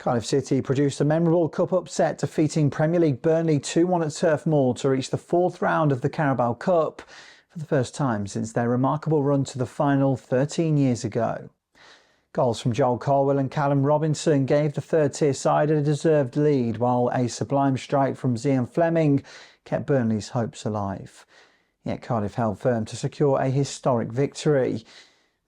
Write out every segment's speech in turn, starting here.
Cardiff City produced a memorable cup upset, defeating Premier League Burnley 2-1 at Turf Moor to reach the fourth round of the Carabao Cup for the first time since their remarkable run to the final 13 years ago. Goals from Colwill and Callum gave the third-tier side a deserved lead, while a sublime strike from Zian Flemming kept Burnley's hopes alive. Yet Cardiff held firm to secure a historic victory.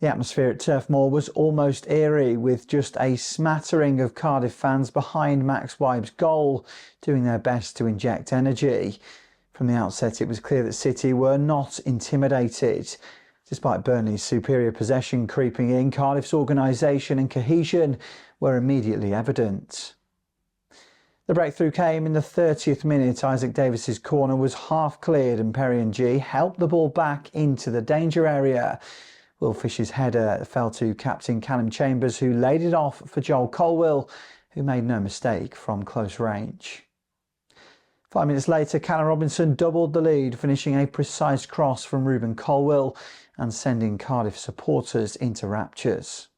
The atmosphere at Turf Moor was almost eerie, with just a smattering of Cardiff fans behind Max Wyb's goal, doing their best to inject energy. From the outset, it was clear that City were not intimidated. Despite Burnley's superior possession creeping in, Cardiff's organisation and cohesion were immediately evident. The breakthrough came in the 30th minute. Isaac Davis's corner was half cleared and Perry and G helped the ball back into the danger area. Will Fish's header fell to captain Callum who laid it off for Colwill, who made no mistake from close range. 5 minutes later, Callum doubled the lead, finishing a precise cross from Colwill and sending Cardiff supporters into raptures.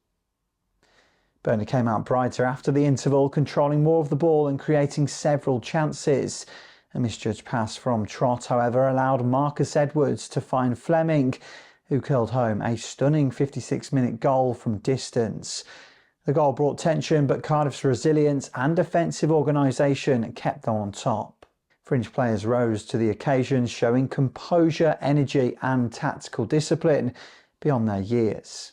Burnley came out brighter after the interval, controlling more of the ball and creating several chances. A misjudged pass from Trott, however, allowed Marcus Edwards to find Flemming, who curled home a stunning 56-minute goal from distance. The goal brought tension, but Cardiff's resilience and defensive organisation kept them on top. Fringe players rose to the occasion, showing composure, energy and tactical discipline beyond their years.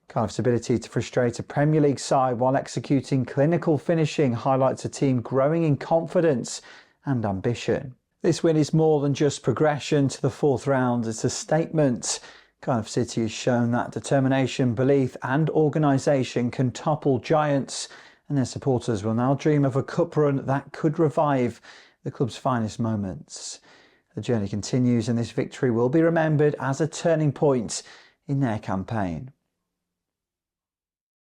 Cardiff's ability to frustrate a Premier League side while executing clinical finishing highlights a team growing in confidence and ambition. This win is more than just progression to the fourth round, it's a statement. Cardiff City has shown that determination, belief and organisation can topple giants, and their supporters will now dream of a cup run that could revive the club's finest moments. The journey continues, and this victory will be remembered as a turning point in their campaign.